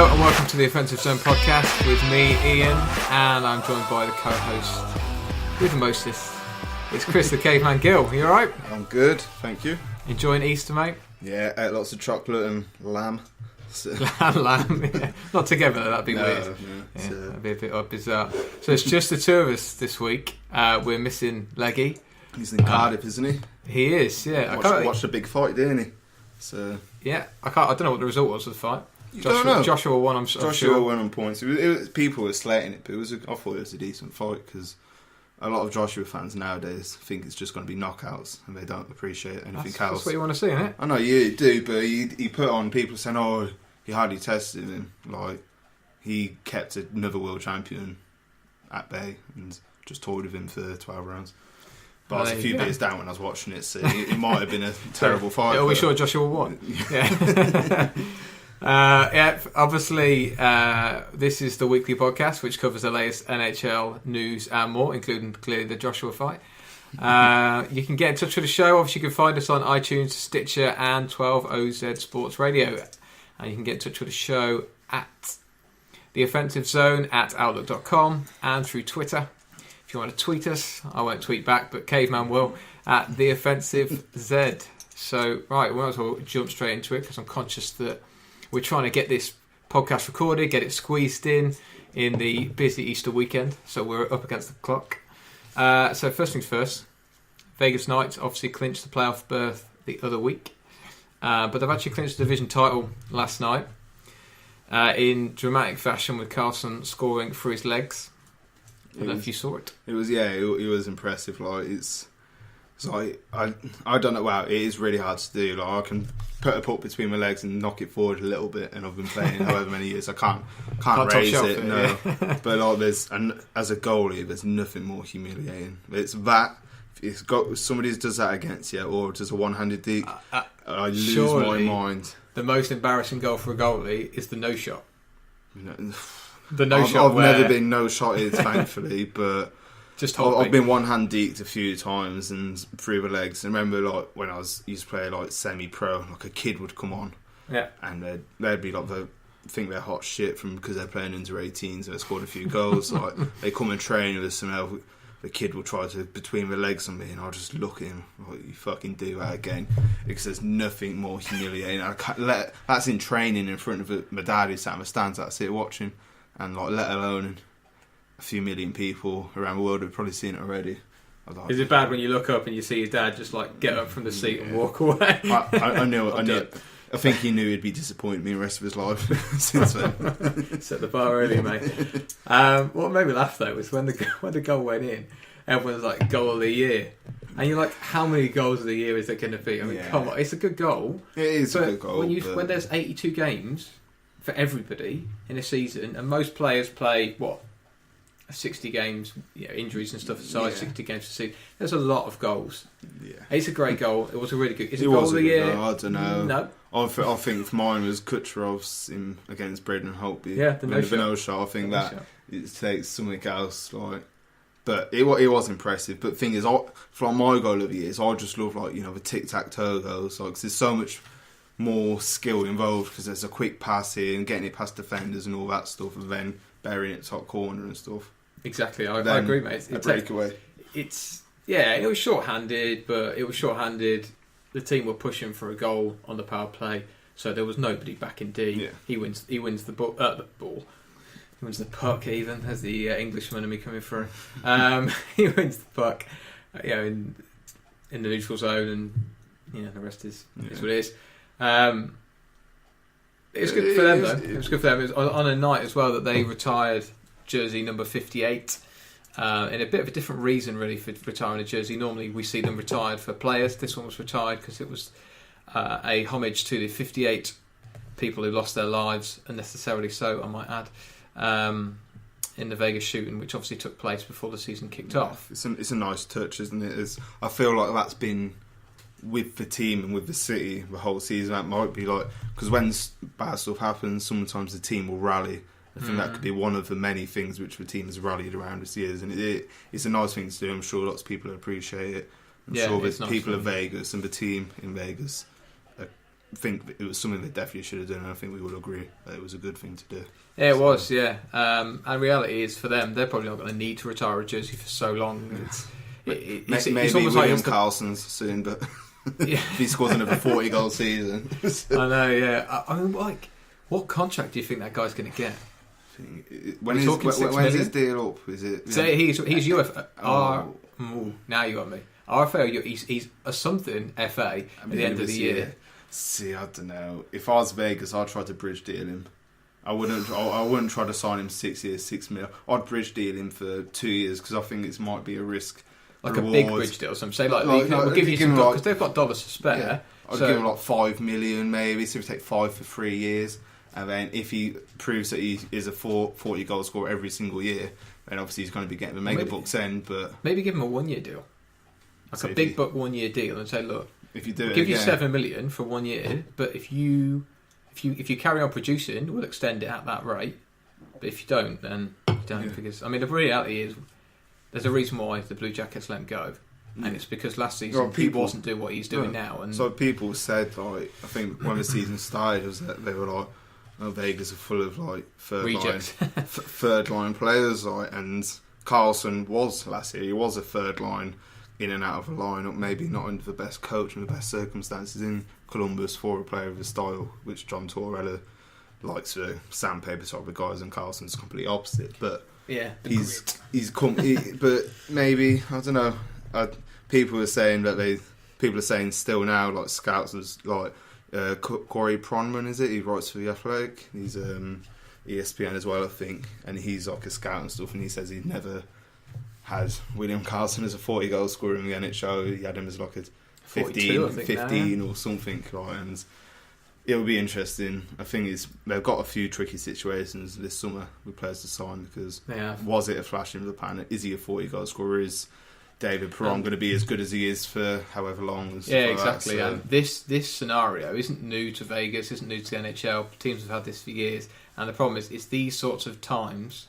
Hello and welcome to the Offensive Zone podcast with me, Ian, and I'm joined by the co-host with the mostest. It's Chris the Caveman Gill. You alright? I'm good, thank you. Enjoying Easter, mate? Yeah, ate lots of chocolate and lamb. Lamb, yeah. Not together, that'd be weird. Yeah, that'd be a bit bizarre. So it's just the two of us this week. We're missing Leggy. He's in Cardiff, isn't he? He is, yeah. Watched a big fight, didn't he? So yeah, I don't know what the result was of the fight. Joshua won. I'm Joshua sure. won on points. It was, people were slating it, but I thought it was a decent fight because a lot of Joshua fans nowadays think it's just going to be knockouts and they don't appreciate anything else. That's what you want to see, isn't it? I know you do, but he put on people saying, "Oh, he hardly tested him." Like he kept another world champion at bay and just toyed with him for 12 rounds. But I was a few beers down when I was watching it, so it might have been a terrible fight. Are we sure Joshua won? Yeah. Obviously, this is the weekly podcast which covers the latest NHL news and more, including clearly the Joshua fight. You can get in touch with the show. Obviously, you can find us on iTunes, Stitcher, and 12OZ Sports Radio. And you can get in touch with the show at The Offensive Zone at Outlook.com and through Twitter. If you want to tweet us, I won't tweet back, but Caveman will, at The Offensive Z. So, right, we might as well jump straight into it because I'm conscious that we're trying to get this podcast recorded, get it squeezed in the busy Easter weekend. So we're up against the clock. So first things first, Vegas Knights obviously clinched the playoff berth the other week. But they've actually clinched the division title last night in dramatic fashion with Carlson scoring through his legs. I don't know if you saw it. It was impressive. Like I don't know. Wow, it is really hard to do. Like I can put a puck between my legs and knock it forward a little bit, and I've been playing however many years. I can't raise it. No, yeah. But like as a goalie, there's nothing more humiliating. If somebody does that against you, or does a one-handed deke, I lose my mind. The most embarrassing goal for a goalie is the no shot. The no shot. I've never been no shotted, thankfully, but. I've been one-hand deked a few times and through the legs. I remember like when I used to play like semi-pro, like a kid would come on, and they'd be like think they're hot shit because they're playing under 18s and they scored a few goals. Like they come and train with some else. The kid will try to between the legs on me, and I'll just look at him like, "You fucking do that again," because there's nothing more humiliating. That's in training in front of my dad who sat in the stands. That's it, watching, and like let alone a few million people around the world have probably seen it already. Is it bad when you look up and you see your dad just like get up from the seat and walk away? I knew. I think he knew he'd be disappointed in me the rest of his life since then. Set the bar early, mate. What made me laugh though was when the goal went in, everyone's like goal of the year, and you're like, how many goals of the year is it going to be? I mean, come on, it's a good goal. It is a good goal. When there's 82 games for everybody in a season, and most players play 60 games, injuries and stuff aside, 60 games a season. There's a lot of goals. Yeah, it's a great goal. It was a really good. Is it goal of the year? I don't know. No, I think mine was Kucherov's against Braden Holtby. Yeah, the no shot. I think that it takes something else. But it was impressive. But the thing is, for my goal of the years, I just love the tic-tac-toe goals. Cause there's so much more skill involved because there's a quick pass here and getting it past defenders and all that stuff, and then burying it top corner and stuff. Exactly, I agree, mate. A breakaway. It was short-handed, but it was short-handed. The team were pushing for a goal on the power play, so there was nobody back in D. Yeah. He wins the ball. He wins the puck, even as the Englishman in me coming through. He wins the puck, in the neutral zone, and the rest is what it is. It was good for them, though. It was good for them. It was on a night as well that they retired jersey number 58, and a bit of a different reason really for retiring a jersey. Normally we see them retired for players. This one was retired because it was a homage to the 58 people who lost their lives, unnecessarily so, I might add, in the Vegas shooting, which obviously took place before the season kicked off. It's a nice touch, isn't it? I feel like that's been with the team and with the city the whole season. That might be because when bad stuff happens, sometimes the team will rally. I think that could be one of the many things which the team has rallied around this year, and it's a nice thing to do. I'm sure lots of people appreciate it. I'm sure the people of Vegas and the team in Vegas think it was something they definitely should have done, and I think we would agree that it was a good thing to do. Yeah, it was, yeah. And reality is, for them, they're probably not going to need to retire a jersey for so long. Maybe it's almost William like Carlson's soon, but yeah. if he scores another 40-goal season. I know, yeah. I mean, what contract do you think that guy's going to get? When's his deal up? Is it? So he's UFA. Now you got me. RFA, he's a something FA at the end of the year. See, I don't know. If I was Vegas, I'd try to bridge deal him. I wouldn't try to sign him 6 years, 6 mil. I'd bridge deal him for 2 years because I think it might be a risk. Like reward. A big bridge deal or something. Say we'll give you some because they've got dollars to spare. Yeah, I'd give him like 5 million maybe. So we take 5 for 3 years. And then if he proves that he is a 40-goal scorer every single year, then obviously he's going to be getting the mega bucks then. But maybe give him a 1 year deal, like a big buck 1 year deal, and say, look, if you do give you 7 million for 1 year, but if you carry on producing, we'll extend it at that rate. But if you don't, then you don't. Because I mean, the reality is, there's a reason why the Blue Jackets let him go. And it's because last season he wasn't doing what he's doing now. And so people said, like, I think when the season started, was that they were like, Vegas are full of like third line players, like, and Carlson was last year. He was a third line in and out of a lineup, maybe not under the best coach and the best circumstances in Columbus for a player of his style, which John Torella likes the sandpaper type of guys, and Carlson's completely opposite. But yeah, but maybe I don't know. People are saying still now, like scouts was like. Corey Pronman, is it? He writes for The Athletic. He's ESPN as well, I think. And he's like a scout and stuff, and he says he never had William Carlson as a 40-goal scorer in the NHL. He had him as like a 15 or something. Like, and it will be interesting. I think they've got a few tricky situations this summer with players to sign, because was it a flash in the pan? Is he a 40-goal scorer? Is David Perron going to be as good as he is for however long? And yeah, exactly. So. This scenario isn't new to Vegas, isn't new to the NHL. Teams have had this for years, and the problem is it's these sorts of times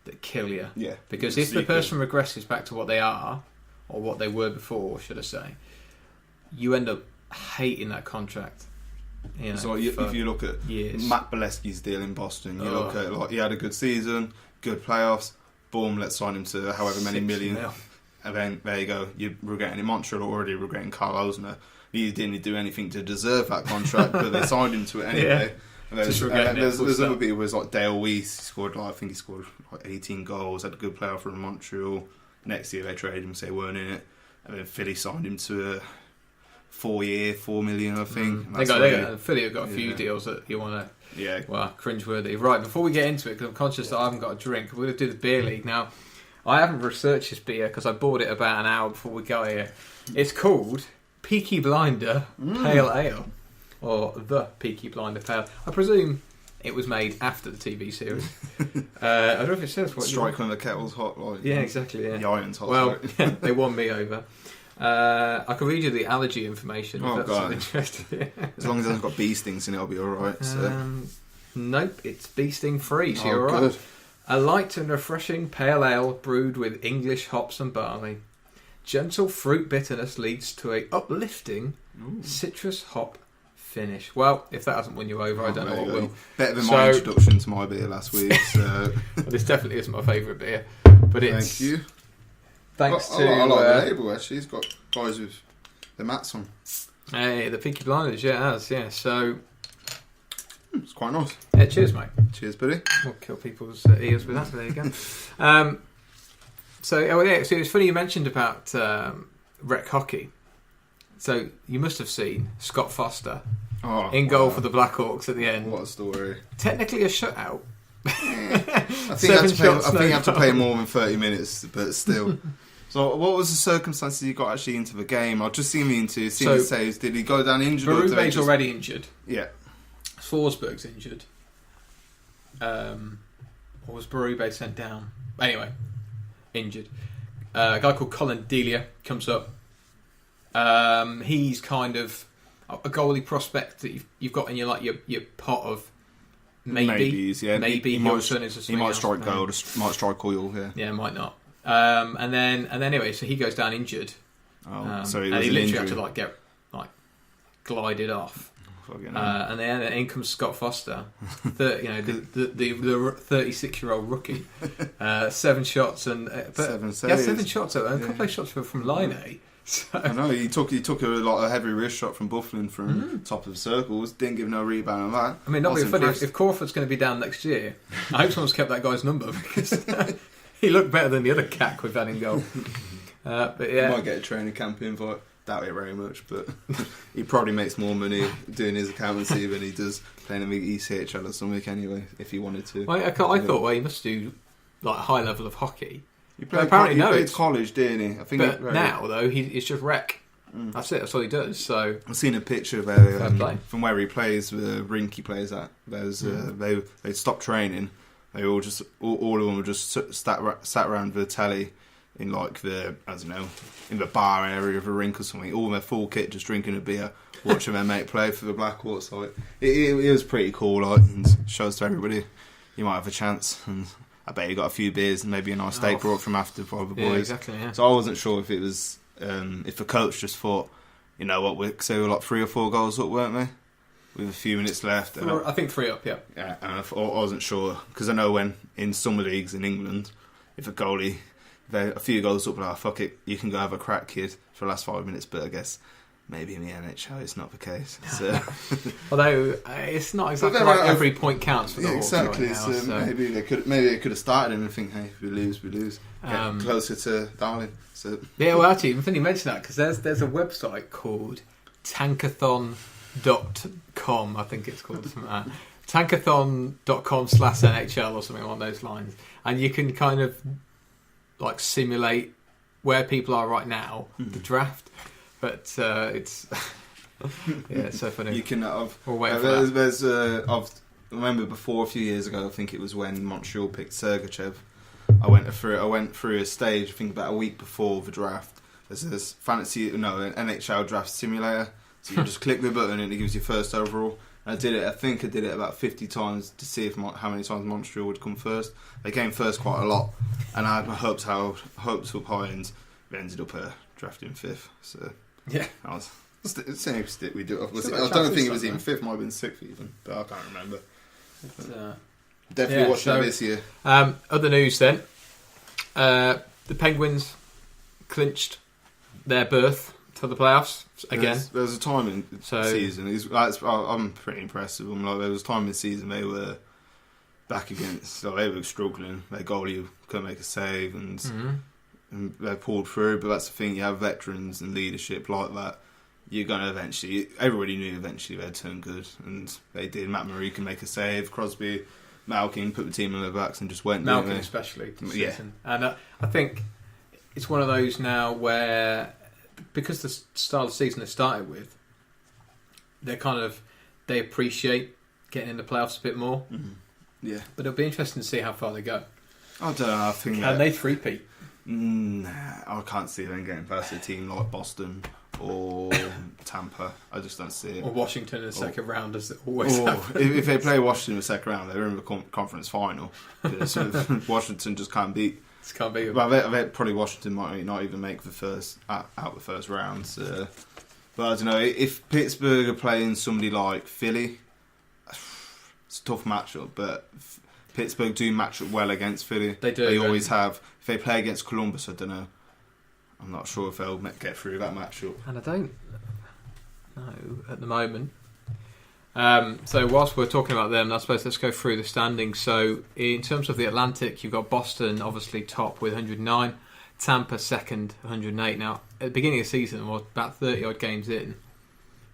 that kill you. Yeah. Because if the person regresses back to what they are, or what they were before, should I say, you end up hating that contract. You know, so if you look at years. Matt Bolesky's deal in Boston, you look at like he had a good season, good playoffs, boom, let's sign him to however many million. And then there you go. You're regretting in Montreal already, regretting Carl Osner. He didn't do anything to deserve that contract, but they signed him to it anyway. Yeah. And there's other people. Was like Dale Weiss. He scored I think he scored like 18 goals. Had a good playoff for Montreal. Next year they traded him, so they weren't in it. And then Philly signed him to a 4-year, $4 million, I think. Philly have got a few deals that you want to. Yeah. Well, cringeworthy. Right, before we get into it, because I'm conscious that I haven't got a drink, we're going to do the beer league now. I haven't researched this beer because I bought it about an hour before we got here. It's called Peaky Blinder Pale Ale, or the Peaky Blinder Pale. I presume it was made after the TV series. I don't know if it says what. Strike when the kettle's hot, like exactly. Yeah, the iron's hot. Well, they won me over. I can read you the allergy information. If that's interesting. As long as it hasn't got bee stings in it, I'll be all right. So. Nope, it's bee sting free, so you're all right. A light and refreshing pale ale brewed with English hops and barley. Gentle fruit bitterness leads to a uplifting citrus hop finish. Well, if that hasn't won you over, I don't know what will. Better than my introduction to my beer last week. So. This definitely isn't my favourite beer, but it's. Thank you. Thanks to. I like the label actually. It's got guys with the mats on. Hey, the Peaky Blinders, yeah, it has, yeah. So. It's quite nice. Yeah, cheers, mate. Cheers, buddy. We'll kill people's ears with that. There you go. So it was funny you mentioned about rec hockey. So you must have seen Scott Foster in goal for the Blackhawks at the end. What a story! Technically a shutout. I think you have to play more than 30 minutes, but still. So, what was the circumstances you got actually into the game? I've just seen the saves. Did he go down injured? Berube's already injured. Yeah. Forsberg's injured. Or was Berube sent down? Anyway, injured. A guy called Colin Delia comes up. He's kind of a goalie prospect that you've got in your pot of maybes. Yeah, maybe he might strike gold, might strike oil. Yeah, might not. And then anyway, so he goes down injured. So he literally had to get glided off. And then in comes Scott Foster, the 36-year-old rookie, 7 shots and 7 saves. Yeah, 7 shots and a couple of shots from line A. So. I know he took a heavy wrist shot from Bufflin from top of the circles. Didn't give no rebound on that. I mean, not being funny. If Crawford's going to be down next year, I hope someone's kept that guy's number because he looked better than the other cack we've had in goal. But yeah, he might get a training camp invite. Doubt it very much, but he probably makes more money doing his accountancy than he does playing in the ECHL or something anyway. If he wanted to, I thought he must do like a high level of hockey. He played college, didn't he? I think. But now though, he's just wreck. That's it. That's all he does. So I've seen a picture of from where he plays, the rink he plays at. There's they stopped training. They all of them were just sat around the telly. In like in the bar area of a rink or something, all in their full kit, just drinking a beer, watching their mate play for the Blackwater. So it was pretty cool, like, and shows to everybody you might have a chance. And I bet you got a few beers and maybe a nice steak brought from after by the boys. Yeah, exactly. Yeah. So I wasn't sure if it was if the coach just thought, you know what, we like 3 or 4 goals up, weren't we? With a few minutes left. I think 3 up. Yeah. Yeah, and I wasn't sure because I know when in summer leagues in England, if a goalie. A few goals up, like, fuck it, you can go have a crack, kid, for the last 5 minutes. But I guess maybe in the NHL it's not the case. So. Although it's not exactly like every point counts for the Hawks. Exactly. Right now, so maybe they could have started and think, hey, if we lose, we lose. Get closer to Darling. So yeah, well, actually, even funny you mention that because there's a website called tankathon.com. I think it's called something like that. Tankathon.com/NHL or something along those lines, and you can kind of like simulate where people are right now, the draft, but it's it's so funny. You can there's I remember before a few years ago, I think it was when Montreal picked Sergachev. I went through a stage, I think about a week before the draft. There's this an NHL draft simulator, so you just click the button and it gives you first overall. I did it about 50 times to see how many times Montreal would come first. They came first quite a lot, and I had my hopes up high, and we ended up drafting 5th. So yeah, I was same stick we do. I don't think it was even 5th; might have been 6th even, but I can't remember. Definitely watching this year. Other news then: the Penguins clinched their berth to the playoffs again. There's a time in season. I'm pretty impressed with them. Like, there was a time in the season they were back against. Like, they were struggling. Their goalie couldn't make a save, and they pulled through. But that's the thing. You have veterans and leadership like that. You're going to eventually. Everybody knew eventually they'd turn good, and they did. Matt Murray can make a save. Crosby, Malkin put the team on their backs and just went. Malkin especially. Yeah, and I think it's one of those now where, because the style of season they started with, they appreciate getting in the playoffs a bit more. Mm-hmm. Yeah, but it'll be interesting to see how far they go. I don't know. I think can they three-peat? Nah, I can't see them getting past a team like Boston or Tampa. I just don't see it. Or Washington in the second round, as it always happens. If they play Washington in the second round, they're in the conference final. Washington just can't beat. Can't beat them. Well, I bet probably Washington might not even make the first round. So. But I don't know, if Pittsburgh are playing somebody like Philly, it's a tough matchup. But Pittsburgh do match up well against Philly. They do. They always have. If they play against Columbus, I don't know. I'm not sure if they'll get through that matchup. And I don't know at the moment. So whilst we're talking about them, I suppose let's go through the standings. So in terms of the Atlantic, you've got Boston obviously top with 109, Tampa second, 108. Now, at the beginning of the season, about 30 odd games in,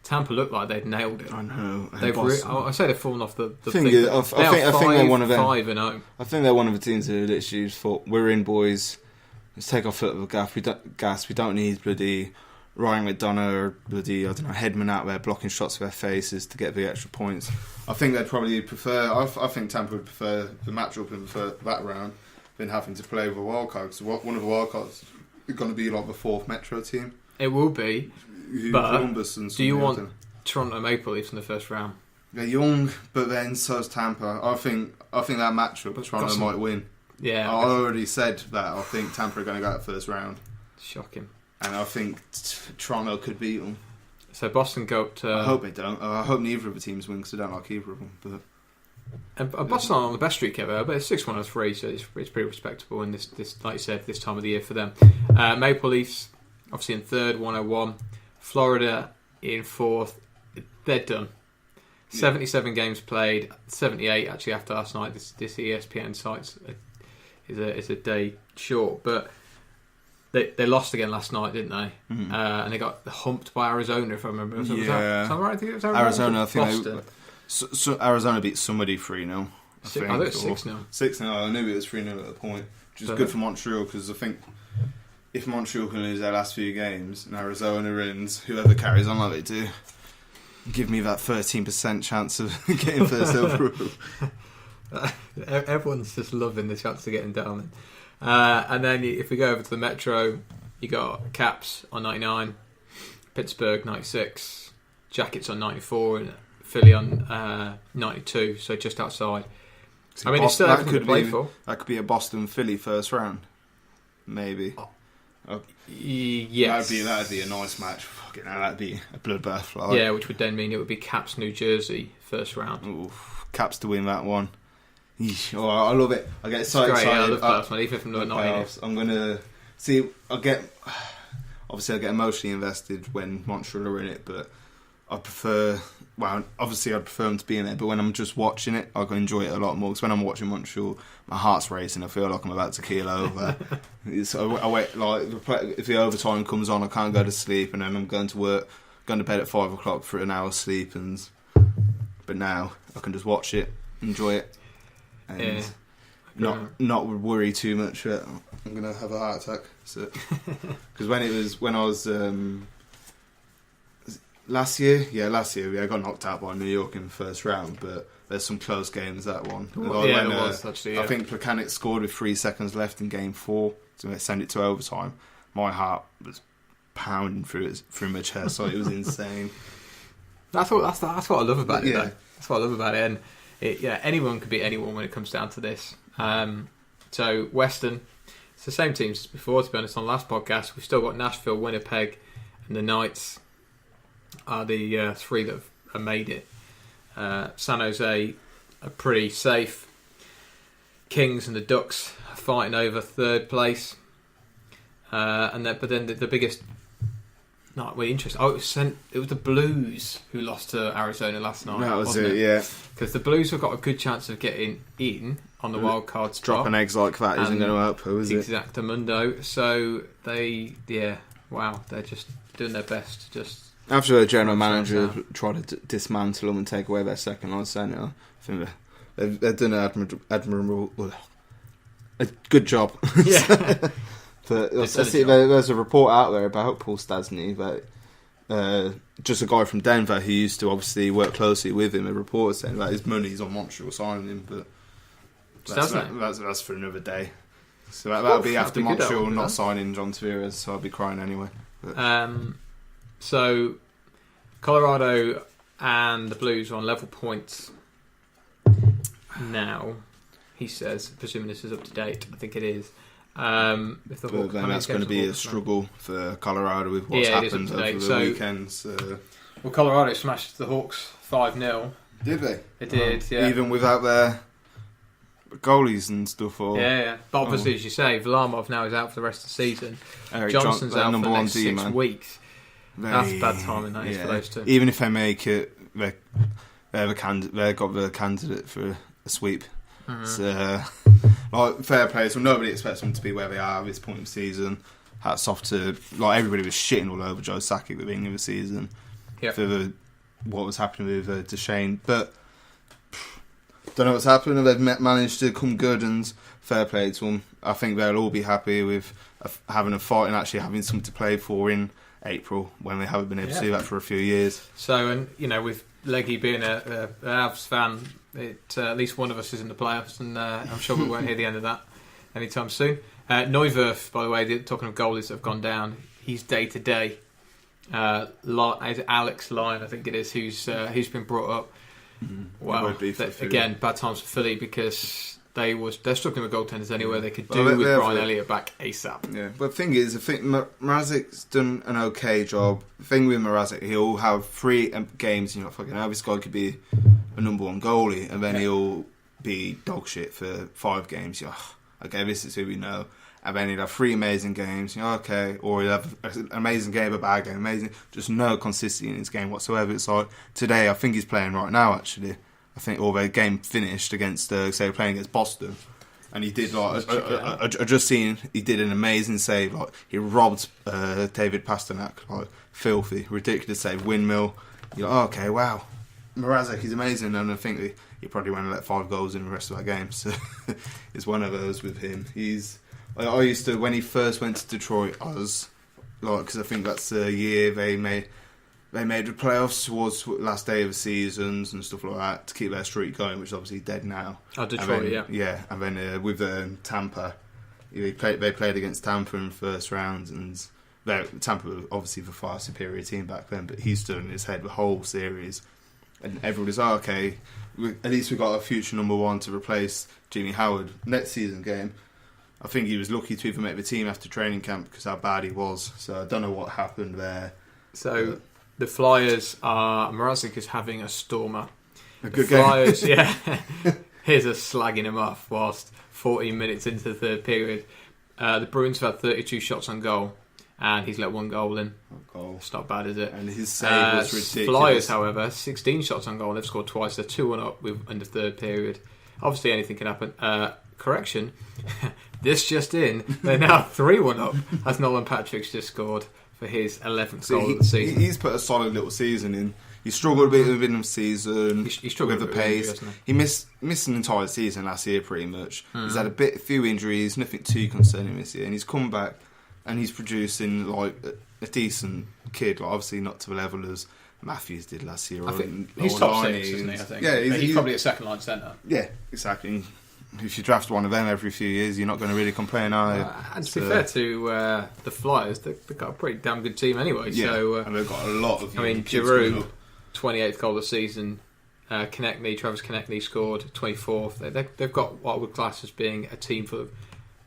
Tampa looked like they'd nailed it. I know. I say they've fallen off the thing. I think they're one of them. 5-0. I think they're one of the teams who literally thought, we're in, boys. Let's take our foot off the gas. We don't need bloody Ryan McDonough or bloody, I don't know, Hedman out there blocking shots with their faces to get the extra points. I think they'd probably prefer. I think Tampa would prefer the matchup in that round than having to play with a wildcard. Because one of the wildcards is going to be like the 4th Metro team. It will be. But Columbus and do you want Toronto Maple Leafs in the first round? They're young, but then so's Tampa. I think that matchup Toronto might win. Yeah, I already said that. I think Tampa are going to go out first round. Shocking. And I think Toronto could beat them. So Boston go up to... I hope they don't. I hope neither of the teams win because I don't like either of them. But and Boston aren't on the best streak ever, but it's 6-1-3, so it's pretty respectable. And this, like you said, this time of the year for them. Maple Leafs, obviously in third, 101. Florida in fourth. They're done. 77 games played, 78 actually after last night. This ESPN site is a day short, but they lost again last night, didn't they? Mm-hmm. And they got humped by Arizona, if I remember. Was that right? I think it was Arizona. I think Boston. So Arizona beat somebody 3-0. I think it was 6-0. 6-0. I knew it was 3-0 at the point, which is good for Montreal because I think if Montreal can lose their last few games and Arizona wins, whoever carries on like they do, give me that 13% chance of getting first overall. Everyone's just loving the chance of getting down. And then if we go over to the Metro, you got Caps on 99, Pittsburgh 96, Jackets on 94, and Philly on 92. So just outside. So I mean, it's still everything to play for. That could be a Boston-Philly first round, maybe. Yes, that'd be a nice match. Fucking hell, that'd be a bloodbath. Yeah, which would then mean it would be Caps New Jersey first round. Oof, Caps to win that one. Oh, I love it. I get so excited. Yeah, I love playoffs, man. Even from the playoffs, I'm gonna see. I get emotionally invested when Montreal are in it, but I prefer. Well, obviously, I'd prefer them to be in it, but when I'm just watching it, I can enjoy it a lot more. Because when I'm watching Montreal, my heart's racing. I feel like I'm about to keel over. I wait, like, if the overtime comes on, I can't go to sleep, and then I'm going to work, going to bed at 5 o'clock for an hour's sleep. But now I can just watch it, enjoy it, and not worry too much. I'm gonna have a heart attack. Because when I was. Last year, I got knocked out by New York in the first round, but there's some close games that one. It was actually. Yeah. I think Plekanec scored with 3 seconds left in Game 4 to send it to overtime. My heart was pounding through my chest, so it was insane. That's what I love about it. Though. That's what I love about it, and anyone could beat anyone when it comes down to this. So Western, it's the same teams as before. To be honest, on the last podcast, we've still got Nashville, Winnipeg, and the Knights are the three that have made it. San Jose are pretty safe. Kings and the Ducks are fighting over third place. But then the biggest, not really interesting. It was the Blues who lost to Arizona last night. That was it, yeah. Because the Blues have got a good chance of getting in on the wild card spot. Dropping eggs like that isn't going to help, is it? Exactamundo. So they're just doing their best to just. After a general manager tried to dismantle them and take away their second line centre, I think they've done a good job. Yeah. But there's a report out there about Paul Stastny, that just a guy from Denver who used to obviously work closely with him. A report saying that his money's on Montreal signing him, but that's for another day. So that'll be after Montreal not signing John Tavares, so I'll be crying anyway. But. So, Colorado and the Blues are on level points now, he says, presuming this is up to date. I think it is. Then that's going to be a struggle for Colorado with what's happened over the weekends. Well, Colorado smashed the Hawks 5-0. Did they? They did, yeah. Even without their goalies and stuff? Yeah. But obviously, as you say, Varlamov now is out for the rest of the season. Eric Johnson's out for the next 6 weeks. That's bad timing, that is, for those two. Even if they make it, they've got the candidate for a sweep. Mm-hmm. So, fair play. So nobody expects them to be where they are at this point of the season. Hats off to everybody was shitting all over Joe Sakic at the beginning of the season for what was happening with Duchesne. But don't know what's happening. They've managed to come good, and fair play to them. I think they'll all be happy with having a fight and actually having something to play for in April, when they haven't been able to do that for a few years. So, and with Leggy being a Habs fan, at least one of us is in the playoffs, and I'm sure we won't hear the end of that anytime soon. Neuwirth, by the way, talking of goalies that have gone down, he's day to day. Alex Lyon, I think it is, who's been brought up. Well, again, bad times for Philly because they're struggling with goaltenders anywhere. They could do with Brian Elliott back ASAP. Yeah, but the thing is, I think Mrazek's done an okay job. The thing with Mrazek, he'll have 3 games, you know, fucking hell, this guy could be a number 1 goalie, and then he'll be dog shit for 5 games. You're, okay, this is who we know. And then he'll have 3 amazing games, you know, okay, or he'll have an amazing game, a bad game, amazing. Just no consistency in his game whatsoever. It's like today, I think he's playing right now, actually. I think all their game finished against, say, playing against Boston, and he did I just seen he did an amazing save. Like he robbed David Pasternak, like filthy, ridiculous save, windmill. You're like, oh, okay, wow, Mrazek is amazing, and I think he probably won't let 5 goals in the rest of that game. So it's one of those with him. I used to, when he first went to Detroit, I was like, because I think that's the year they made the playoffs towards the last day of the seasons and stuff like that to keep their streak going, which is obviously dead now. Oh, Detroit, then, yeah. And then with Tampa, they played against Tampa in the first round, and Tampa were obviously the far superior team back then, but he stood in his head the whole series. And everybody's like, okay, at least we got a future number 1 to replace Jimmy Howard. Next season game, I think he was lucky to even make the team after training camp because how bad he was. So I don't know what happened there. So the Flyers are... Mrazek is having a stormer. A good Flyers, game. yeah. Here's a slagging him off whilst 14 minutes into the third period. The Bruins have had 32 shots on goal, and he's let 1 goal in. It's not bad, is it? And his save was ridiculous. Flyers, however, 16 shots on goal. They've scored twice. They're 2-1 up in the third period. Obviously, anything can happen. Correction. This just in. They're now 3-1 up, as Nolan Patrick's just scored for his 11th goal of the season. He's put a solid little season in. He struggled a bit within the season. He struggled with the pace. He missed an entire season last year, pretty much. He's had a few injuries, nothing too concerning this year, and he's come back and he's producing like a decent kid. Like, obviously not to the level as Matthews did last year. I think he's top 6, isn't he? I think. Yeah, he's probably a second line centre. Yeah, exactly. If you draft one of them every few years, you're not going to really complain, are you? And to be fair to the Flyers, they've got a pretty damn good team anyway. Yeah, so, and they've got a lot of. I mean, Giroux, 28th goal of the season. Travis Konechny scored 24th. They've got what I would class as being a team full of.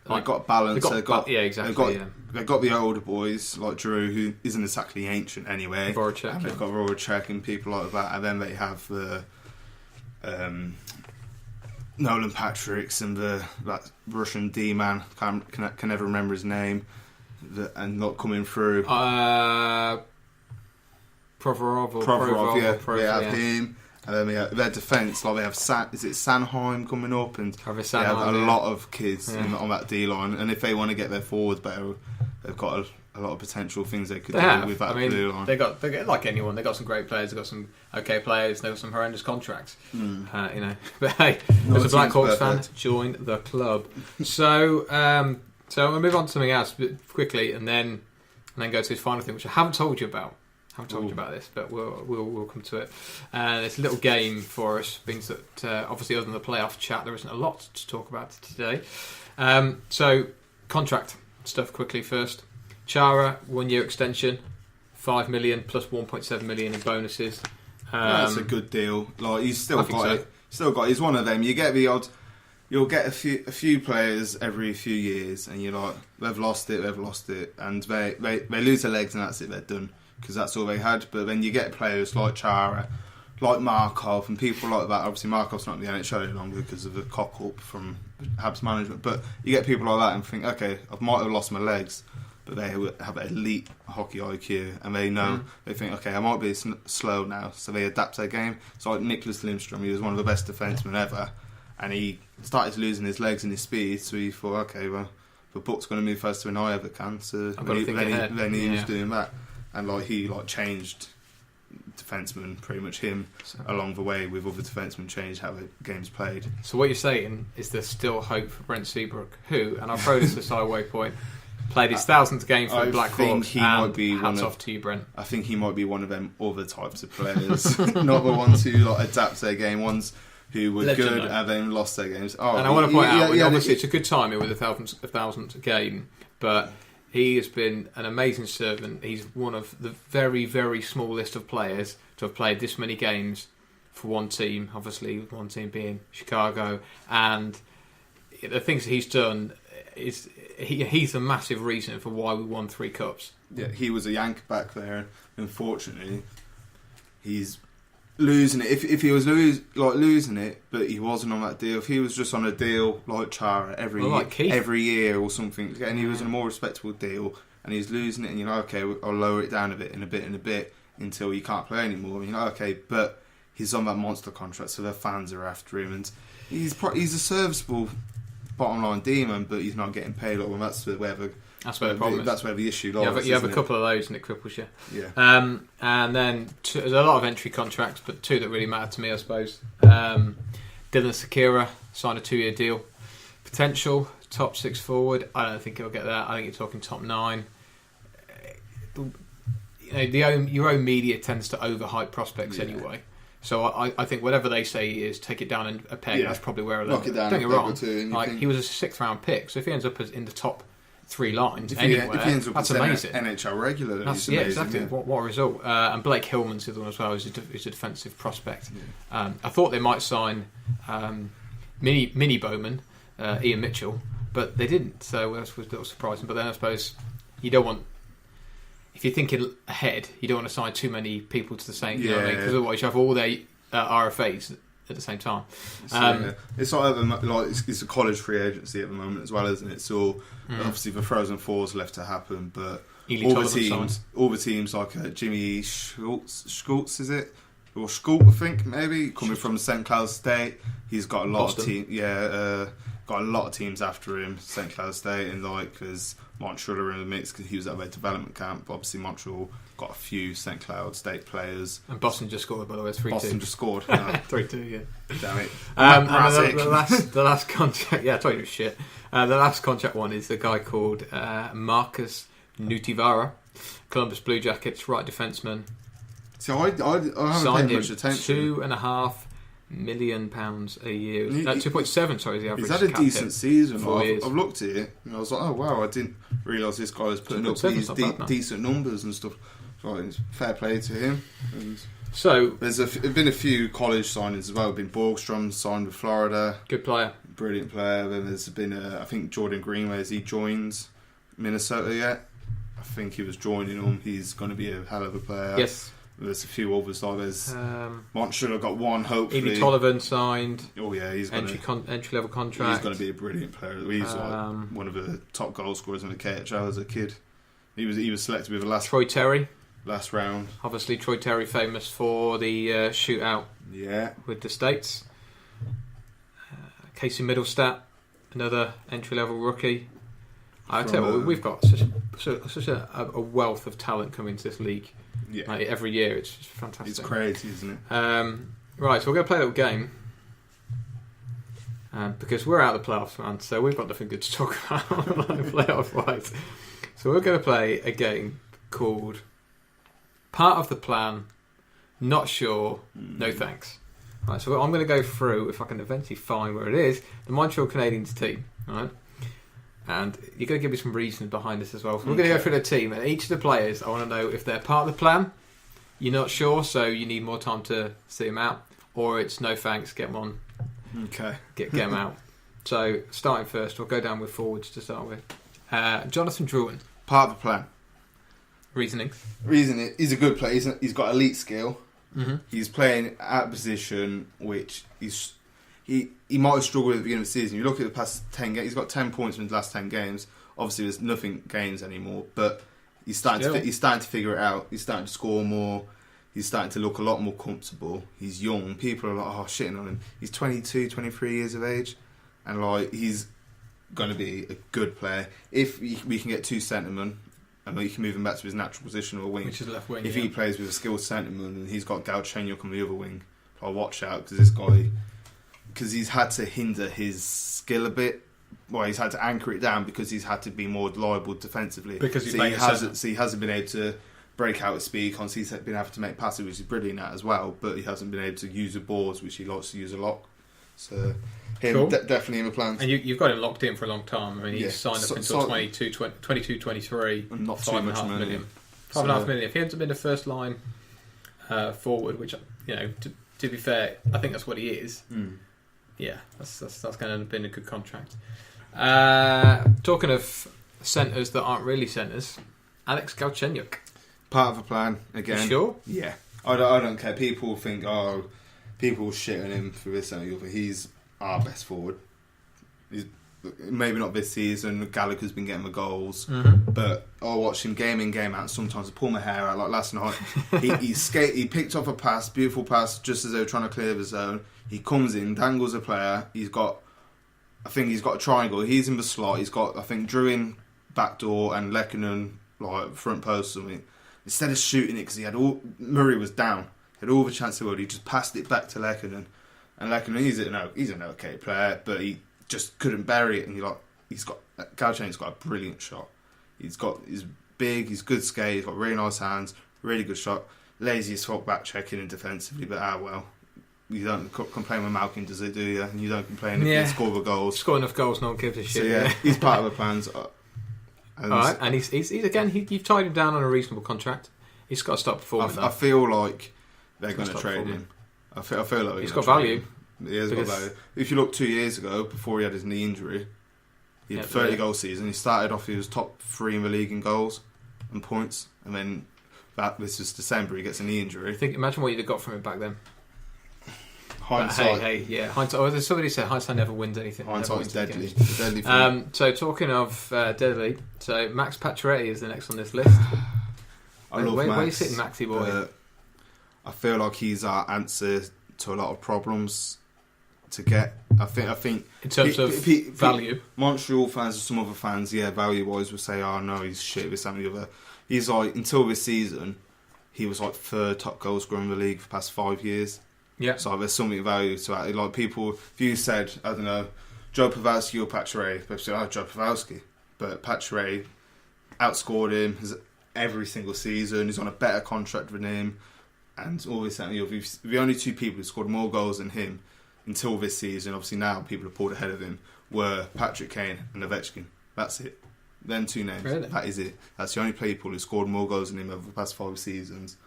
They've got balance. Yeah, exactly. They've got the older boys like Giroux, who isn't exactly ancient anyway. Voracek, and they've got Voracek and people like that, and then they have the. Nolan Patricks and that Russian D-man, can never remember his name, and not coming through. Provorov, they have him, and then they have their defence. Like they have Sanheim coming up, and they have a lot of kids on that D line. And if they want to get their forwards better, they've got a lot of potential things they could do with that blue line. They got like anyone. They got some great players. They got some okay players. They got some horrendous contracts. But hey, as a Blackhawks fan, join the club. So we'll move on to something else quickly, and then go to this final thing, which I haven't told you about. I haven't told you about this, but we'll come to it. It's a little game for us. Means that obviously, other than the playoff chat, there isn't a lot to talk about today. So contract stuff quickly first. Chara, 1-year extension, 5 million plus 1.7 million in bonuses. That's a good deal. Like he's still got. He's one of them. You get the odd. You'll get a few players every few years, and you're like, they've lost it, and they lose their legs, and that's it. They're done because that's all they had. But then you get players like Chara, like Markov, and people like that. Obviously, Markov's not in the NHL any longer because of the cock up from Habs management. But you get people like that and think, okay, I might have lost my legs. But they have elite hockey IQ, and they know they think, okay, I might be slow now, so they adapt their game. So like Nicholas Lindstrom, he was one of the best defensemen ever, and he started losing his legs and his speed. So he thought, okay, well, the puck's going to move faster than I ever can. So then he was doing that, and like he changed defensemen, pretty much him along the way with other defensemen changed how the game's played. So what you're saying is there's still hope for Brent Seabrook, who, and I'll throw this a sideway point. Played his 1,000th game for the Blackhawks, and hats off to you, Brent. I think he might be one of them other types of players, not the ones who adapt their game, ones who were good and then lost their games. And I want to point out, obviously it's a good timing with the 1,000th game, but he has been an amazing servant. He's one of the very, very small list of players to have played this many games for one team, obviously one team being Chicago, and the things that he's done is he's a massive reason for why we won 3 cups. Yeah, he was a Yank back there, and unfortunately, he's losing it. If he was losing it, but he wasn't on that deal. If he was just on a deal like Chara every year or something, and he was on a more respectable deal, and he's losing it, and you're like, okay, I'll lower it down a bit, until you can't play anymore. And you're like, okay, but he's on that monster contract, so the fans are after him, and he's a serviceable bottom line demon, but he's not getting paid. Well, that's where the problem is. That's where the issue lies. You have a couple of those, and it cripples you. Yeah. And then there's a lot of entry contracts, but 2 that really matter to me, I suppose. Dylan Sakira signed a 2-year deal. Potential top 6 forward. I don't think he'll get that. I think you're talking top 9. Your own media tends to overhype prospects anyway. So I think whatever they say he is, take it down a peg. That's probably where it'll end. Don't get me wrong. He was a 6th round pick, so if he ends up in the top 3 lines anywhere, if he ends up that's amazing. NHL regular, then that's amazing. Exactly. Yeah. What a result. And Blake Hillman's the other one as well. He's a defensive prospect. Yeah. I thought they might sign mini Bowman, Ian Mitchell, but they didn't. So that was a little surprising. But then I suppose you don't want. If you're thinking ahead, you don't want to sign too many people to the same. You know what I mean? Because otherwise you have all their RFAs at the same time. It's it's a college free agency at the moment as well, isn't it? So obviously the Frozen Four's left to happen, but all the teams like Jimmy Schultz, is it? Or Schultz, I think, maybe, coming from St. Cloud State. He's got a lot of teams. Got a lot of teams after him, St. Cloud State, and there's Montreal in the mix because he was at their development camp. Obviously, Montreal got a few St. Cloud State players. And Boston just scored, by the way, 3-2. Boston just scored. 3-2, yeah. Damn it. And the last contract, I told you shit. The last contract one is a guy called Marcus Nutivara, Columbus Blue Jackets, right defenseman. So I haven't paid much attention. £2.5 million a year. 2.7, sorry, is the average. He's had a decent season. I've looked at it and I was like, oh wow, I didn't realise this guy was putting up these decent numbers and stuff. It's fair play to him. And so there's been a few college signings as well. Been Borgstrom signed with Florida. Good player. Brilliant player. Then there's been I think Jordan Greenway, has he joined Minnesota yet? I think he was joining them. He's going to be a hell of a player. Yes. There's a few others. There's Montreal got one, hopefully. Edie Tollivan signed. Oh yeah, he's entry level contract. He's going to be a brilliant player. He's one of the top goal scorers in the KHL as a kid. He was selected with the last Troy Terry last round. Obviously, Troy Terry famous for the shootout. Yeah, with the States. Casey Middlestat, another entry level rookie. I tell you, we've got such a wealth of talent coming into this league. Yeah. Every year, it's just fantastic. It's crazy, isn't it? Right, so we're going to play a little game. Because we're out of the playoffs, man, so we've got nothing good to talk about playoff-wise. So we're going to play a game called Part of the Plan, Not Sure, No Thanks. Right, so I'm going to go through, if I can eventually find where it is, the Montreal Canadiens team. Right? And you're going to give me some reasons behind this as well. So we're going to go through the team, and each of the players, I want to know if they're part of the plan, you're not sure, so you need more time to see them out, or it's no thanks, get them on. Okay. Get them out. So, starting first, we'll go down with forwards to start with. Jonathan Drouin. Part of the plan. Reasoning, he's a good player. He's got elite skill. Mm-hmm. He's playing at a position which he might have struggled at the beginning of the season. You look at the past 10 games, he's got 10 points in the last 10 games. Obviously, there's nothing games anymore, but he's starting to figure it out. He's starting to score more. He's starting to look a lot more comfortable. He's young. People are like, shitting on him. He's 22, 23 years of age, and he's going to be a good player. If we can get 2 centremen, and we can move him back to his natural position of a wing. Which is left wing. If he plays with a skilled centreman and he's got Galchenyuk on the other wing, I'll watch out because this guy, because he's had to hinder his skill a bit. Well, he's had to anchor it down because he's had to be more reliable defensively. Because he hasn't been able to break out at speed. He's been able to make passes, which is brilliant at as well, but he hasn't been able to use the boards, which he likes to use a lot. So, definitely in the plans. And you've got him locked in for a long time. I mean, he's signed up until 22, 23. Not too much money. Million. $5.5 million. If he ends up being a first line forward, which, to be fair, I think that's what he is. Yeah, that's going to have been a good contract. Talking of centres that aren't really centres, Alex Galchenyuk. Part of a plan again. You sure? Yeah, I don't care. People think, people shit on him for this and the other. He's our best forward. He's maybe not this season. Gallagher's been getting the goals, but I watch him game in, game out. Sometimes I pull my hair out. Like last night, he picked off a pass, beautiful pass, just as they were trying to clear the zone. He comes in, dangles a player. I think he's got a triangle. He's in the slot. He's got, I think, Drew in back door and Lehkonen like front post or something. Instead of shooting it, because Murray was down, he had all the chance in the world. He just passed it back to Lehkonen, and Lehkonen, he's an okay player, but he just couldn't bury it. And Galchenyuk's got a brilliant shot. He's big, he's good skate, he's got really nice hands, really good shot. Lazy as fuck back checking and defensively, but well. You don't complain when Malkin does it, do you? And you don't complain if you score the goals. Score enough goals, no one gives a shit. So yeah, he's part of the plans. Alright, and he's again, you've tied him down on a reasonable contract. He's got to stop performing. I feel like they're going to trade him. I feel like he's got value. He has got value. If you look 2 years ago, before he had his knee injury, he had 30 goal season. He started off, he was top 3 in the league in goals and points, and then this was December, he gets a knee injury. Imagine what you'd have got from him back then. Hindsight. Hindsight. Oh, somebody said hindsight never wins anything. Hindsight's deadly. Deadly. So talking of deadly, so Max Pacioretty is the next on this list. I love Max. Where are you sitting, Maxi boy? I feel like he's our answer to a lot of problems to get. I think in terms of value, Montreal fans and some other fans, value wise, would say, "Oh no, he's shit." This and the other. He's like, until this season, he was like 3rd top goal scorer in the league for the past 5 years. Yeah. So there's something value to that. Like people, if you said, I don't know, Joe Pavelski or Pacioretty, people say, Joe Pavelski. But Pacioretty outscored him every single season. He's on a better contract than him. And all this and the other. The only 2 people who scored more goals than him until this season, obviously now people have pulled ahead of him, were Patrick Kane and Ovechkin. That's it. Then 2 names. Really? That is it. That's the only people who scored more goals than him over the past 5 seasons.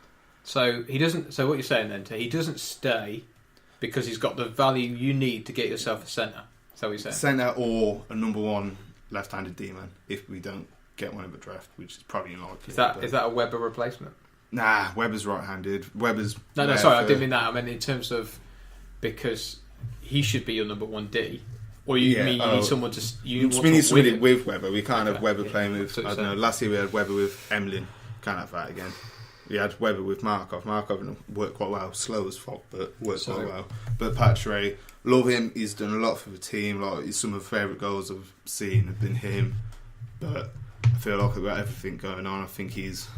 So he doesn't. So what you're saying then? He doesn't stay because he's got the value you need to get yourself a centre. Is that what you're saying? Centre or a number 1 left-handed D-man if we don't get one in the draft, which is probably unlikely. Is that a Weber replacement? Nah, Weber's right-handed. Weber's no. Sorry, I didn't mean that. I meant in terms of because he should be your number 1D. Or you need someone to... We need somebody with Weber. We can't have Weber playing with... I don't know. Last year we had Weber with Emlyn. Can't have that again. We had Weber with Markov. Markov worked quite well. Slow as fuck, but worked quite well. But Pacioretty, love him. He's done a lot for the team. Like, some of the favourite goals I've seen have been him. But I feel like about everything going on, I think he's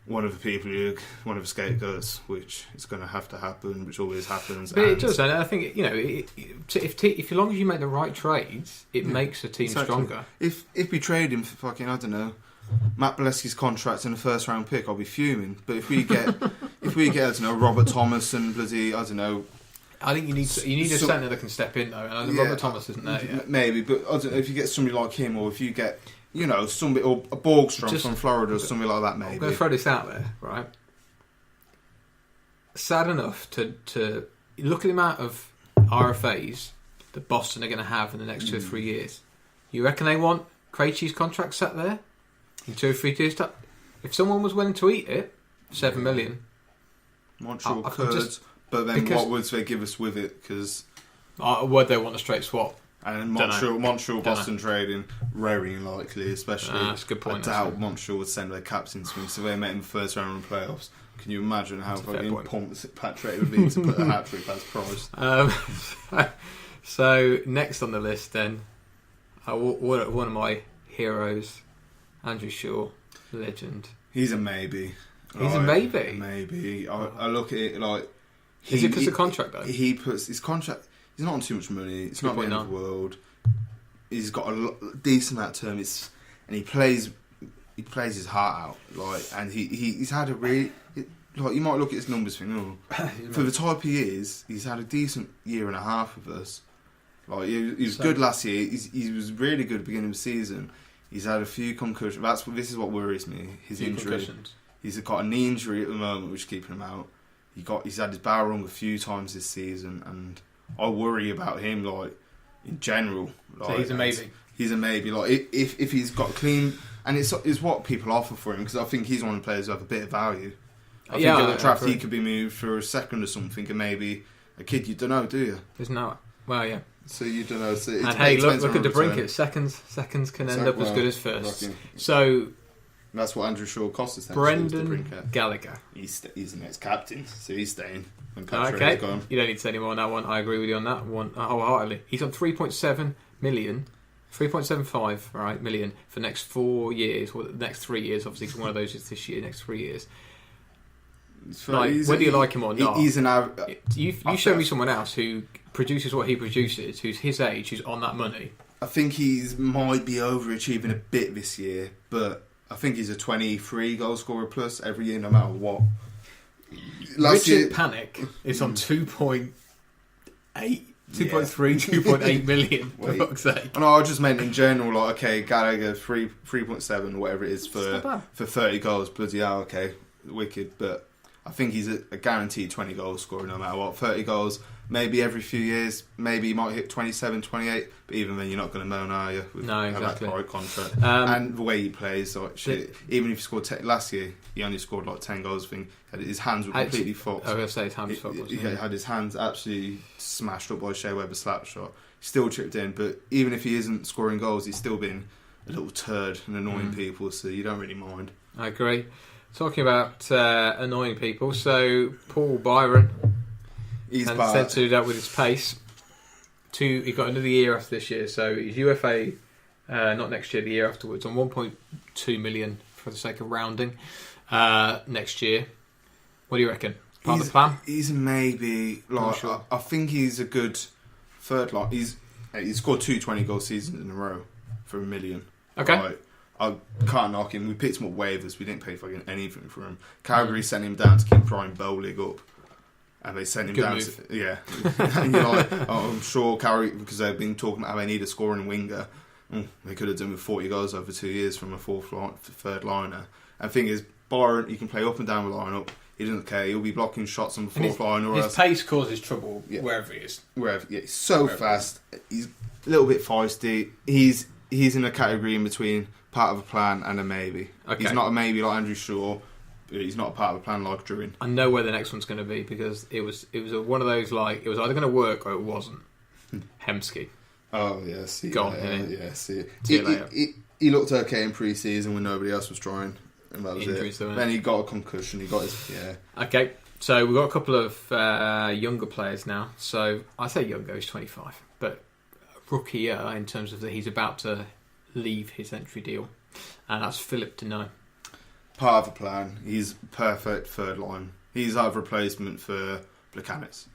one of the scapegoats, which is going to have to happen, which always happens. But it does, and I think if as long as you make the right trades, it makes a team stronger. If we trade him for fucking, I don't know, Matt Bolesky's contract and a 1st round pick, I'll be fuming. But if we get I don't know, Robert Thomas and bloody, I don't know. I think you need a centre that can step in though, and Robert Thomas isn't there yet. Maybe, but I don't know, if you get somebody like him, or if you get somebody, or a Borgstrom from Florida, or something like that, maybe. I'm going to throw this out there, right? Sad enough to look at the amount of RFAs that Boston are going to have in the next 2 or 3 years. You reckon they want Krejci's contract sat there in 2 or 3 years? If someone was willing to eat it, $7 million. Montreal could, but then what would they give us with it? Because would they want a straight swap? And Montreal Boston trading very unlikely, especially. That's a good point. I doubt Montreal would send their captain to him, so they met in the 1st round of the playoffs. Can you imagine how fucking pumped Patrick would be to put a hat trick as Price? So next on the list, then, one of my heroes, Andrew Shaw, legend. He's a maybe. He's a maybe. Maybe. I look at it like. Is it because of contract though? He puts his contract. He's not on too much money. It's not the end of the world. He's got a decent amount of term. And he plays his heart out. And he's had a really you might look at his numbers and think, for the type he is, he's had a decent year and a half with us. He was good last year. He was really good at the beginning of the season. He's had a few concussions. This is what worries me. His injury. Concussions. He's got a knee injury at the moment, which is keeping him out. He's had his barrel rung a few times this season, and I worry about him, like, in general. Like, so he's a maybe. He's a maybe. Like, if he's got clean... And it's what people offer for him, because I think he's one of the players who have a bit of value. I think at the draft he could be moved for a second or something, and maybe a kid you don't know, do you? There's no... Well, yeah. So you don't know. So and hey, look at DeBrincat. Seconds can end up as good as first. So... That's what Andrew Shaw cost us. Brendan Gallagher. He's the next captain, so he's staying. Okay, you don't need to say any more on that one. I agree with you on that one wholeheartedly. He's on 3.7 million, 3.75 million for the next 4 years, or the next 3 years. Obviously, because one of those is this year, next 3 years. Like, whether you like him or not, he's you show me someone else who produces what he produces, who's his age, who's on that money. I think might be overachieving a bit this year, but I think he's a 23 goal scorer plus every year, no matter what. Richard Panic is on 2.8, 2.3, 2.8 million, for fuck's sake. No, I just meant in general, like, okay, Gallagher 3.7, whatever it is, for 30 goals, bloody hell, okay, wicked, but I think he's a guaranteed 20 goal scorer no matter what. 30 goals, maybe every few years, maybe he might hit 27, 28, but even then you're not going to moan, are you? No, exactly. That contract. And the way he plays, like, shit, even if he scored last year, he only scored like 10 goals, I think. His hands were completely fucked. I was going to say his hands fucked. He had his hands absolutely smashed up by Shea Weber's slap shot. Still chipped in, but even if he isn't scoring goals, he's still been a little turd and annoying people, so you don't really mind. I agree. Talking about annoying people, so Paul Byron has said to do that with his pace. He got another year after this year, so he's UFA not next year, the year afterwards, on 1.2 million for the sake of rounding next year. What do you reckon? Part of the plan? He's maybe, like, sure. I think he's a good third line. He's scored 2 20-goal seasons in a row for $1 million. Okay. Like, I can't knock him. We picked him up waivers. We didn't pay fucking anything for him. Calgary sent him down to keep Brian Bowling up. And they sent him good down move. Yeah. And you're like, I'm sure Calgary, because they've been talking about how they need a scoring winger. They could have done with 40 goals over 2 years from a third liner. And the thing is, Byron, he can play up and down the lineup. He doesn't care. He'll be blocking shots on the fourth line. Or his pace causes trouble wherever he is. He's so fast. He's a little bit feisty. He's in a category in between part of a plan and a maybe. Okay. He's not a maybe like Andrew Shaw, but he's not a part of a plan like Druin. I know where the next one's going to be, because it was one of those, like, it was either going to work or it wasn't. Hemsky. Oh, yeah. See you later. He looked okay in pre-season when nobody else was trying. And that was injuries, it. Then he got a concussion. He got his Okay, so we've got a couple of younger players now. So I say younger, he's 25, but rookie in terms of that he's about to leave his entry deal, and that's Philip Deneau. Part of the plan. He's perfect third line. He's our replacement for Plekanec.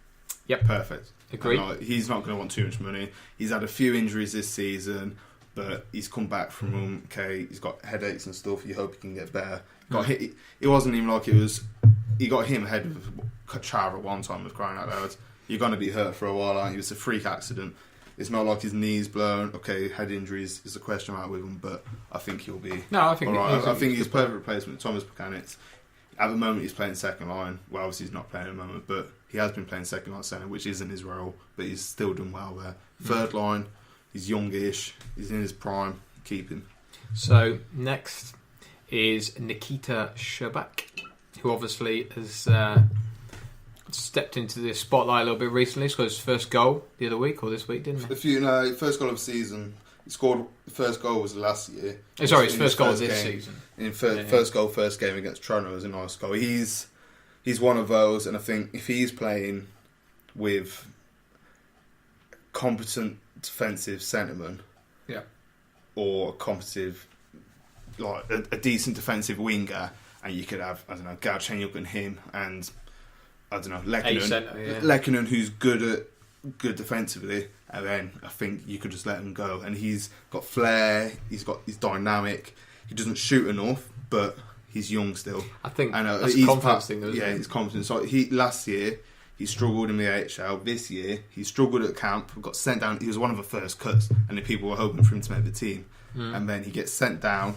Yep, perfect. Agreed. He's not going to want too much money. He's had a few injuries this season, but he's come back from them. Okay, he's got headaches and stuff. You hope he can get better. Got hit. It wasn't even like it was. He got him ahead of Kachara one time, with crying out loud. You're going to be hurt for a while, aren't you? It's a freak accident. It's not like his knee's blown. Okay, head injuries is a question mark with him, but I think he'll be. No, I think all right. I think he's perfect replacement. Thomas Plekanec. At the moment, he's playing second line. Well, obviously he's not playing at the moment, but he has been playing second line centre, which isn't his role, but he's still done well there. Third line, he's youngish. He's in his prime. Keep him. So next is Nikita Seabrook, who obviously has stepped into the spotlight a little bit recently. He scored his first goal the other week, or this week, didn't he? First goal of the season. He scored. The first goal was last year. His first goal this season. First goal, first game against Toronto was a nice goal. He's one of those, and I think if he's playing with competent defensive centreman, or a competent, like a decent defensive winger, and you could have, I don't know, Galchenyuk and him, and I don't know, Lehkonen, who's good defensively, and then I think you could just let him go. And he's got flair, he's dynamic, he doesn't shoot enough, but he's young still. I think that's a confidence thing, though, isn't it? He's confident. So last year he struggled in the AHL. This year he struggled at camp, got sent down. He was one of the first cuts, and the people were hoping for him to make the team. And then he gets sent down,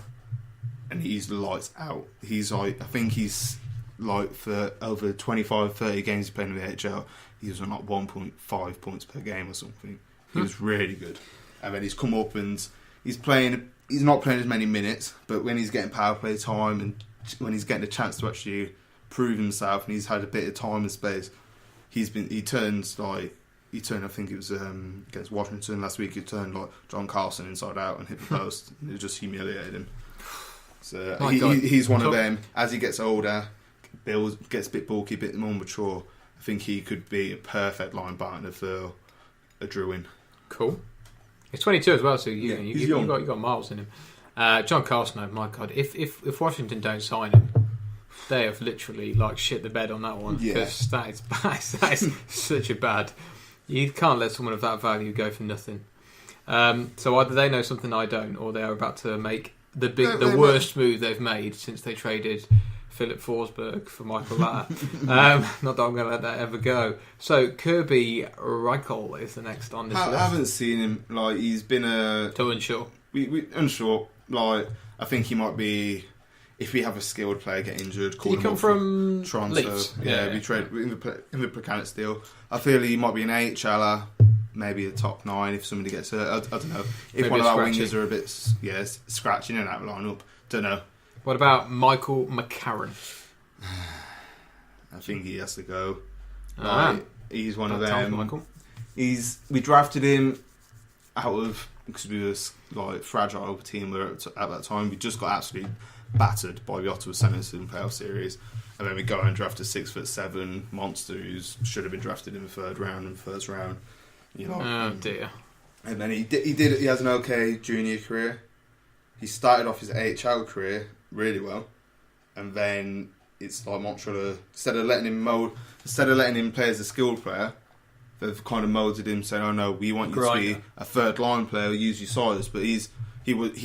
and he's lights out. He's like, I think he's like, for over 25, 30 games he's playing in the AHL, he was on like 1.5 points per game or something. He was really good. And then he's come up and he's not playing as many minutes, but when he's getting power play time and when he's getting a chance to actually prove himself and he's had a bit of time and space, he turned, I think it was against Washington last week, he turned like John Carlson inside out and hit the post. It just humiliated him. So he's one of them. As he gets older, gets a bit bulky, a bit more mature, I think he could be a perfect line partner for a Druin. Cool. He's 22 as well, so you got miles in him. John Carlson, oh my God, if Washington don't sign him, they have literally like shit the bed on that one, because that is bad. That is such a bad. You can't let someone of that value go for nothing. So either they know something I don't, or they are about to make the worst move they've made since they traded Philip Forsberg for Michael Latta. Not that I'm going to let that ever go. So Kirby Reichel is the next on this list. I haven't seen him. Like, he's been too unsure. We unsure. Like, I think he might be. If we have a skilled player get injured, did he come from Toronto? Leafs? Yeah, we trade in the Placanitz deal. I feel he might be an AHLer, maybe a top 9 if somebody gets hurt. I don't know. If maybe one of our wingers are a bit scratching in that lineup, don't know. What about Michael McCarron? I think he has to go. He's one of them. Michael. We drafted him out of, because we were like fragile team at that time. We just got absolutely battered by the Ottawa Senators in the playoff series, and then we go and draft a 6'7" monster who should have been drafted in the third round and first round. Oh dear! And then he has an okay junior career. He started off his AHL career really well, and then it's like Montreal, instead of letting him play as a skilled player, they've kind of molded him, saying, "Oh no, we want you to be a third line player. Use your size." But he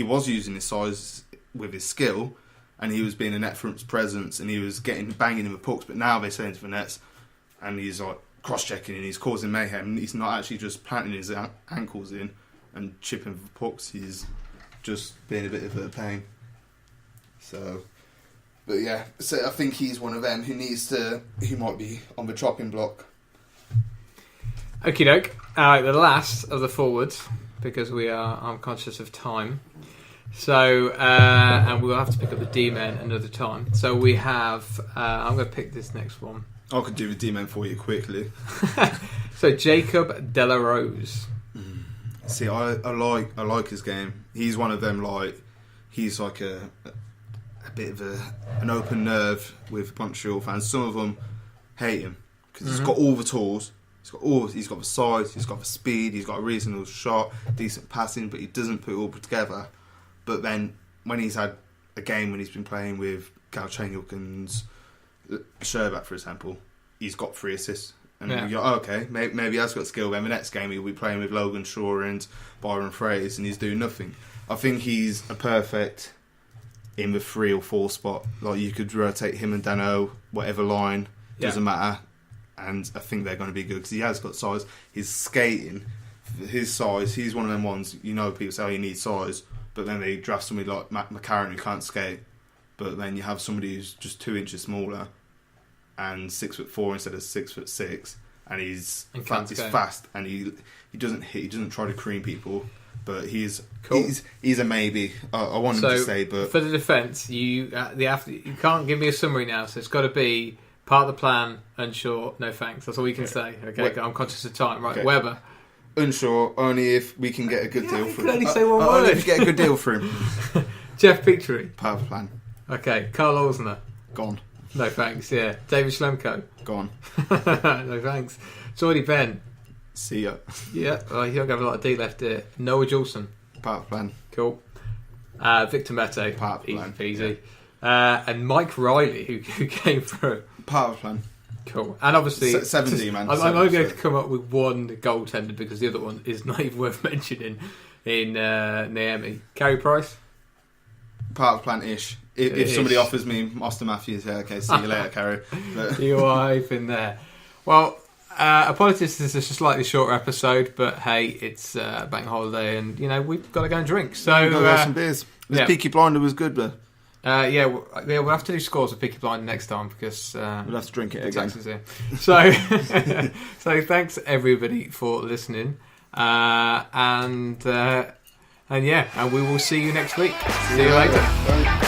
was using his size with his skill, and he was being a net front presence, and he was banging in the pucks. But now they're saying to the nets, and he's like cross-checking, and he's causing mayhem. He's not actually just planting his ankles in and chipping the pucks. He's just being a bit of a pain. So, but yeah, so I think he's one of them who might be on the chopping block. Okie doke. The last of the forwards, because I'm conscious of time. So, and we'll have to pick up the D-men another time. So we have, I'm going to pick this next one. I could do the D-men for you quickly. So Jacob Delarose. See, I like his game. He's one of them, like, he's like a bit of an open nerve with Montreal fans. Some of them hate him because he's got all the tools. He's got the size, he's got the speed, he's got a reasonable shot, decent passing, but he doesn't put it all together. But then when he's had a game when he's been playing with Galchenyuk and Sherbak, for example, he's got 3 assists. And you're like, okay, maybe he has got skill. Then the next game he'll be playing with Logan Shaw and Byron Fraser, and he's doing nothing. I think he's a perfect in the 3 or 4 spot. Like, you could rotate him and Dano, whatever line, doesn't matter. And I think they're going to be good because he has got size. His skating, his size, he's one of them ones, people say, oh, you need size. But then they draft somebody like McCarron who can't skate. But then you have somebody who's just 2 inches smaller and 6'4" instead of 6'6", and he's fast, and he doesn't hit, he doesn't try to cream people, but he's cool. He's a maybe. I want him to say, but for the defence, you can't give me a summary now, so it's got to be part of the plan. Unsure, no thanks. That's all we can say. Okay, I'm conscious of time. Right, okay. Weber. Unsure, only if we can get a good deal for him. You can only say one word. Only if you get a good deal for him. Jeff Petrie. Part of the plan. Okay, Carl Osner. Gone. No thanks, yeah. David Schlemko. Gone. No thanks. Jordy Ben. See ya. Yeah, well, you don't have a lot of D left here. Noah Jolson. Part of the plan. Cool. Victor Mete. Part of the plan. Easy peasy. Yeah. And Mike Riley, who came through. Part of the plan. Cool. And obviously... 70, man. I'm only going to come up with one goaltender because the other one is not even worth mentioning in Niemi. Carey Price? Part of the plan-ish. If somebody offers me Austin Matthews, yeah, okay, see you later, Carey. You are in there. Well, apologies, this is a slightly shorter episode, but hey, it's bank holiday, and we've got to go and drink. So go have some beers. This Peaky Blinder was good, but We'll have to do scores of Peaky Blinders next time because we'll have to drink it again. Here. So, so thanks everybody for listening, and we will see you next week. See you later.